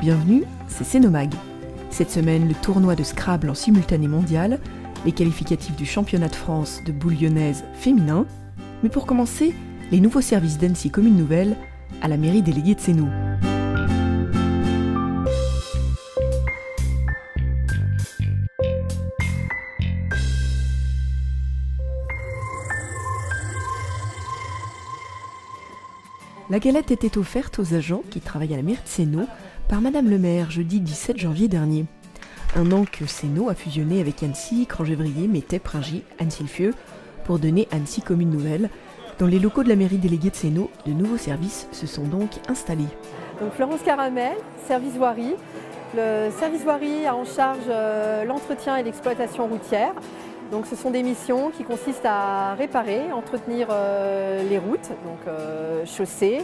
bienvenue, c'est Scénomag. Cette semaine, le tournoi de Scrabble en simultané mondial, les qualificatifs du championnat de France de boules lyonnaises féminin. Mais pour commencer, les nouveaux services d'Annecy Commune Nouvelle à la mairie déléguée de Sénaux. La galette était offerte aux agents qui travaillent à la mairie de Sénaux par Madame le maire jeudi 17 janvier dernier. Un an que Sénaux a fusionné avec Annecy, Crangévrier, Métais, Pringy, Annecy-le-Fieux pour donner Annecy Commune Nouvelle. Dans les locaux de la mairie déléguée de Sénaux, de nouveaux services se sont donc installés. Donc Florence Caramel, service voirie. Le service voirie a en charge l'entretien et l'exploitation routière. Donc ce sont des missions qui consistent à réparer, entretenir les routes, donc chaussées,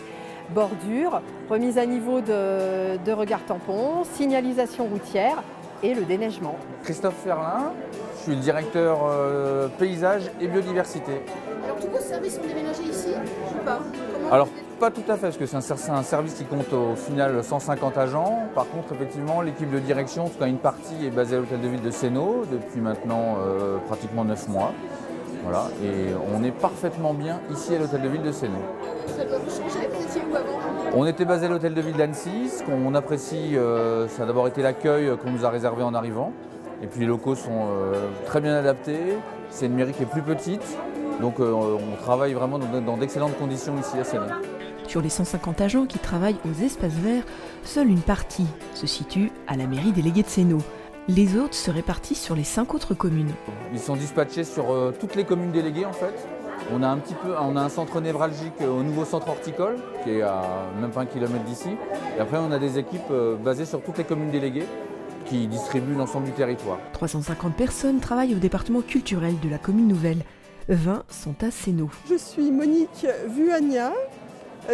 bordures, remise à niveau de regards tampons, signalisation routière et le déneigement. Christophe Ferlin, je suis le directeur paysage et biodiversité. Alors tous vos services sont déménagés ici ou pas? Alors pas tout à fait, parce que c'est un service qui compte au final 150 agents. Par contre, effectivement, l'équipe de direction, en tout cas une partie, est basée à l'hôtel de ville de Sénaux depuis maintenant pratiquement 9 mois. Voilà, et on est parfaitement bien ici à l'hôtel de ville de Sénaux. Ça doit vous changer, vous étiez où avant? On était basé à l'hôtel de ville d'Annecy. Ce qu'on apprécie, ça a d'abord été l'accueil qu'on nous a réservé en arrivant. Et puis les locaux sont très bien adaptés. C'est une mairie qui est plus petite. Donc on travaille vraiment dans d'excellentes conditions ici à Sénaux. Sur les 150 agents qui travaillent aux espaces verts, seule une partie se situe à la mairie déléguée de Sénaux. Les autres se répartissent sur les 5 autres communes. Ils sont dispatchés sur toutes les communes déléguées en fait. On a un centre névralgique au nouveau centre horticole qui est à même pas 1 kilomètre d'ici. Et après on a des équipes basées sur toutes les communes déléguées qui distribuent l'ensemble du territoire. 350 personnes travaillent au département culturel de la commune nouvelle. 20 sont à Sénaux. Je suis Monique Vuania,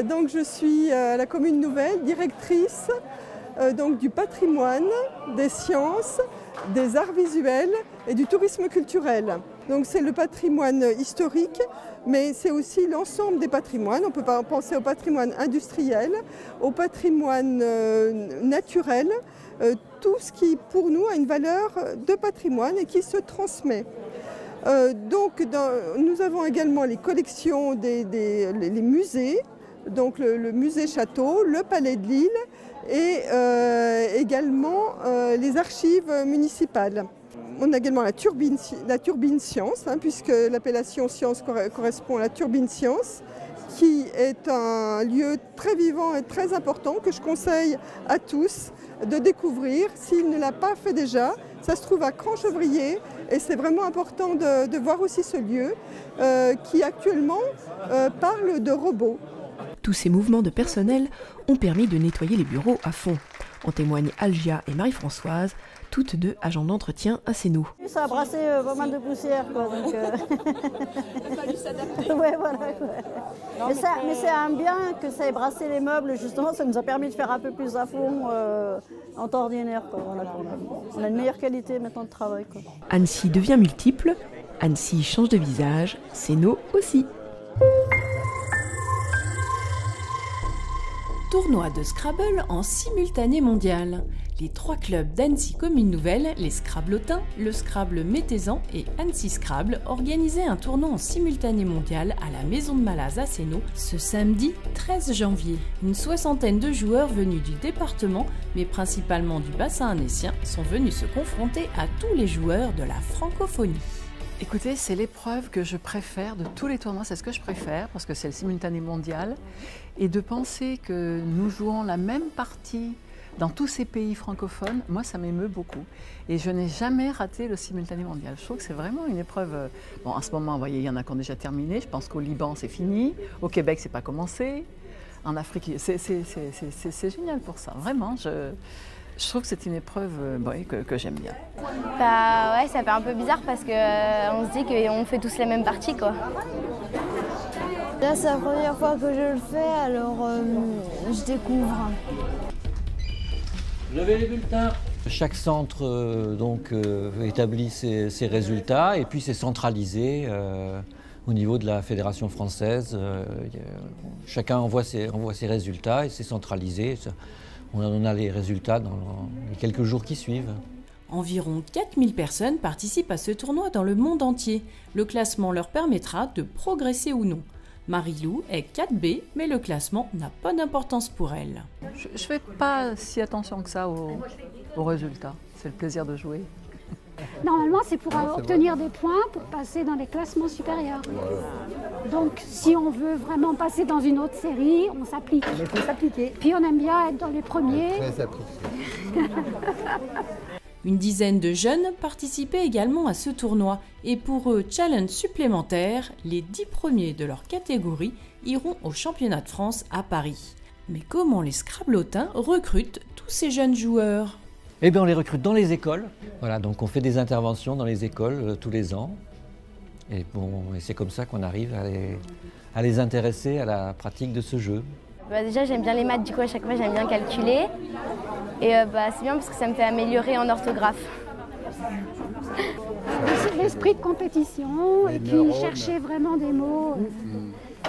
donc je suis à la commune nouvelle, directrice donc du patrimoine, des sciences, des arts visuels et du tourisme culturel. Donc c'est le patrimoine historique, mais c'est aussi l'ensemble des patrimoines. On peut penser au patrimoine industriel, au patrimoine naturel, tout ce qui pour nous a une valeur de patrimoine et qui se transmet. Nous avons également les collections les musées, donc le musée Château, le Palais de Lille et également les archives municipales. On a également la turbine science, puisque l'appellation science correspond à la turbine science, qui est un lieu très vivant et très important que je conseille à tous de découvrir s'il ne l'a pas fait déjà. Ça se trouve à Crangévrier et c'est vraiment important de voir aussi ce lieu qui actuellement parle de robots. Tous ces mouvements de personnel ont permis de nettoyer les bureaux à fond. En témoignent Algia et Marie-Françoise, toutes deux agents d'entretien à Sénaux. Ça a brassé pas mal de poussière, quoi. Donc, Il a fallu s'adapter. ouais, voilà, quoi. Mais c'est un bien que ça ait brassé les meubles, justement, ça nous a permis de faire un peu plus à fond en temps ordinaire, quoi. Voilà, on a une meilleure qualité maintenant de travail, quoi. Annecy devient multiple, Annecy change de visage, Sénaux aussi. Tournoi de Scrabble en simultané mondial. Les 3 clubs d'Annecy Commune Nouvelle, les Scrablotins, le Scrabble Métézan et Annecy Scrabble organisaient un tournoi en simultané mondial à la Maison de Malaz à Sénaux ce samedi 13 janvier. Une soixantaine de joueurs venus du département, mais principalement du bassin annécien, sont venus se confronter à tous les joueurs de la francophonie. Écoutez, c'est l'épreuve que je préfère de tous les tournois, c'est ce que je préfère parce que c'est le simultané mondial. Et de penser que nous jouons la même partie dans tous ces pays francophones, moi ça m'émeut beaucoup. Et je n'ai jamais raté le simultané mondial. Je trouve que c'est vraiment une épreuve. Bon, en ce moment, vous voyez, il y en a qui ont déjà terminé. Je pense qu'au Liban, c'est fini. Au Québec, c'est pas commencé. En Afrique, c'est génial pour ça. Vraiment, je trouve que c'est une épreuve que j'aime bien. Bah ouais, ça fait un peu bizarre parce qu'on se dit qu'on fait tous la même partie, quoi. Là, c'est la première fois que je le fais, alors je découvre. Levez les bulletins. Chaque centre établit ses résultats et puis c'est centralisé au niveau de la Fédération française. Chacun envoie ses résultats et c'est centralisé. on en a les résultats dans les quelques jours qui suivent. Environ 4000 personnes participent à ce tournoi dans le monde entier. Le classement leur permettra de progresser ou non. Marie-Lou est 4B, mais le classement n'a pas d'importance pour elle. Je ne fais pas si attention que ça aux résultats. C'est le plaisir de jouer. Normalement, c'est pour obtenir des points pour passer dans les classements supérieurs. Donc, si on veut vraiment passer dans une autre série, on s'applique. Il faut s'appliquer. Puis, on aime bien être dans les premiers. Très appliqué. Une dizaine de jeunes participaient également à ce tournoi et pour eux, challenge supplémentaire, les 10 premiers de leur catégorie iront au championnat de France à Paris. Mais comment les Scrablotins recrutent tous ces jeunes joueurs ? Eh bien, on les recrute dans les écoles. Voilà, donc on fait des interventions dans les écoles tous les ans. Et c'est comme ça qu'on arrive à les intéresser à la pratique de ce jeu. Déjà, j'aime bien les maths, du coup, à chaque fois, j'aime bien calculer. Et c'est bien parce que ça me fait améliorer en orthographe. L'esprit de compétition, et puis chercher vraiment des mots,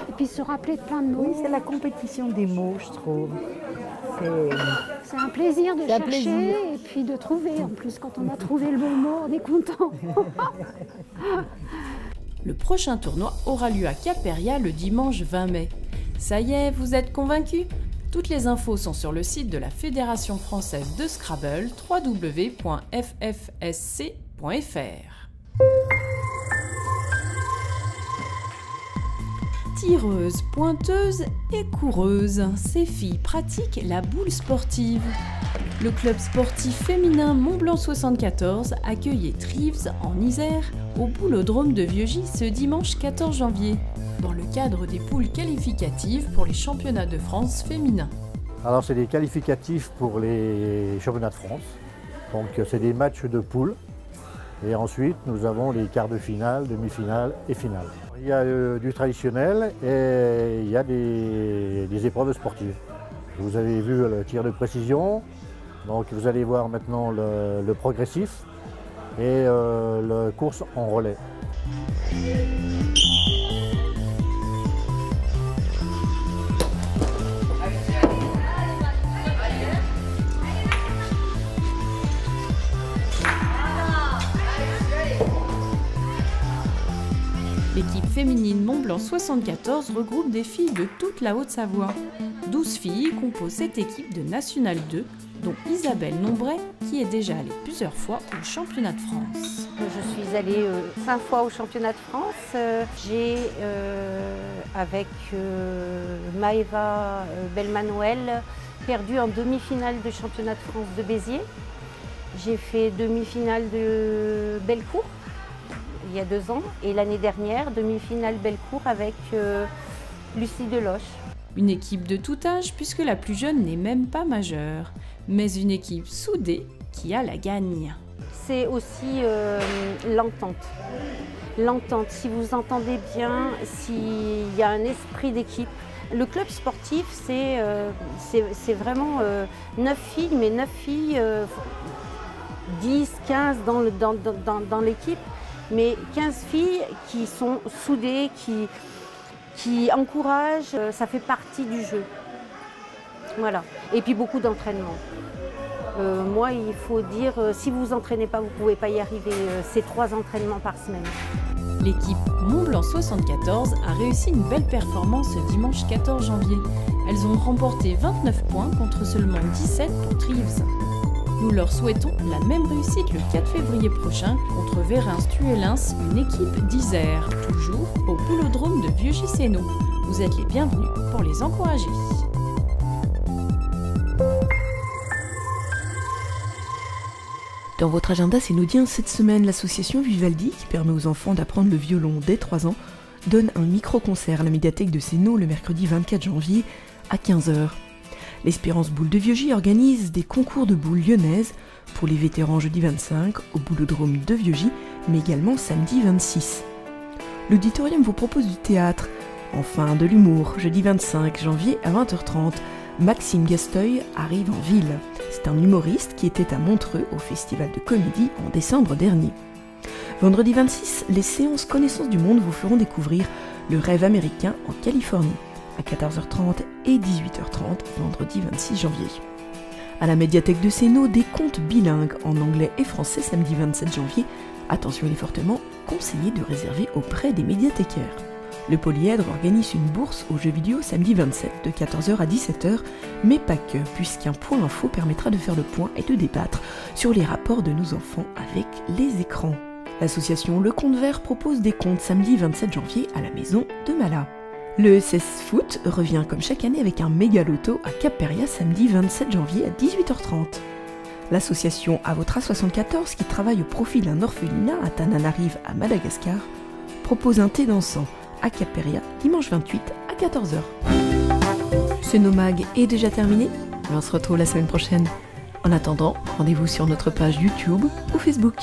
et puis se rappeler de plein de mots. Oui, c'est la compétition des mots, je trouve. C'est un plaisir de chercher et puis de trouver. En plus, quand on a trouvé le bon mot, on est content. Le prochain tournoi aura lieu à Caperia le dimanche 20 mai. Ça y est, vous êtes convaincus ? Toutes les infos sont sur le site de la Fédération française de Scrabble, www.ffsc.fr. Tireuses, pointeuses et coureuses, ces filles pratiquent la boule sportive. Le club sportif féminin Mont-Blanc 74 accueillait Trives en Isère au boulodrome de Vieux-Gy ce dimanche 14 janvier, dans le cadre des poules qualificatives pour les championnats de France féminins. Alors c'est des qualificatifs pour les championnats de France, donc c'est des matchs de poules. Et ensuite, nous avons les quarts de finale, demi-finale et finale. Il y a du traditionnel et il y a des épreuves sportives. Vous avez vu le tir de précision, donc vous allez voir maintenant le progressif et la course en relais. L'équipe féminine Mont-Blanc 74 regroupe des filles de toute la Haute-Savoie. 12 filles composent cette équipe de National 2, dont Isabelle Nombret, qui est déjà allée plusieurs fois au championnat de France. Je suis allée 5 fois au championnat de France. J'ai, avec Maëva Belmanuel, perdu en demi-finale de championnat de France de Béziers. J'ai fait demi-finale de Bellecour il y a 2 ans et l'année dernière, demi-finale Bellecour avec Lucie Deloche. Une équipe de tout âge puisque la plus jeune n'est même pas majeure, mais une équipe soudée qui a la gagne. C'est aussi l'entente. L'entente, si vous entendez bien, s'il y a un esprit d'équipe. Le club sportif, c'est vraiment 9 filles, mais 9 filles, 10, 15 dans l'équipe. Mais 15 filles qui sont soudées, qui encouragent, ça fait partie du jeu. Voilà. Et puis beaucoup d'entraînement. Moi, il faut dire, si vous vous entraînez pas, vous ne pouvez pas y arriver. C'est 3 entraînements par semaine. L'équipe Mont-Blanc 74 a réussi une belle performance ce dimanche 14 janvier. Elles ont remporté 29 points contre seulement 17 pour Trives. Nous leur souhaitons la même réussite le 4 février prochain contre Vérins-Tuellens, une équipe d'Isère, toujours au boulodrome de Vieux-Gy-Sénaux. Vous êtes les bienvenus pour les encourager. Dans votre agenda sénaudien, cette semaine, l'association Vivaldi, qui permet aux enfants d'apprendre le violon dès 3 ans, donne un micro-concert à la médiathèque de Sénaux le mercredi 24 janvier à 15h. L'Espérance Boule de Vieux-Gy organise des concours de boules lyonnaises pour les vétérans jeudi 25 au boulodrome de Vieux-Gy, mais également samedi 26. L'auditorium vous propose du théâtre, enfin de l'humour, jeudi 25 janvier à 20h30. Maxime Gasteuil arrive en ville. C'est un humoriste qui était à Montreux au Festival de Comédie en décembre dernier. Vendredi 26, les séances Connaissance du Monde vous feront découvrir le rêve américain en Californie, à 14h30 et 18h30, vendredi 26 janvier. À la médiathèque de Sénaux, des contes bilingues en anglais et français samedi 27 janvier. Attention, il est fortement conseillé de réserver auprès des médiathécaires. Le Polyèdre organise une bourse aux jeux vidéo samedi 27 de 14h à 17h, mais pas que, puisqu'un point info permettra de faire le point et de débattre sur les rapports de nos enfants avec les écrans. L'association Le Conte Vert propose des contes samedi 27 janvier à la maison de Mala. Le ESS Foot revient comme chaque année avec un méga loto à Cap-Péria samedi 27 janvier à 18h30. L'association Avotra 74, qui travaille au profit d'un orphelinat à Tananarive à Madagascar, propose un thé dansant à Cap-Péria dimanche 28 à 14h. Ce Nomag est déjà terminé, on se retrouve la semaine prochaine. En attendant, rendez-vous sur notre page YouTube ou Facebook.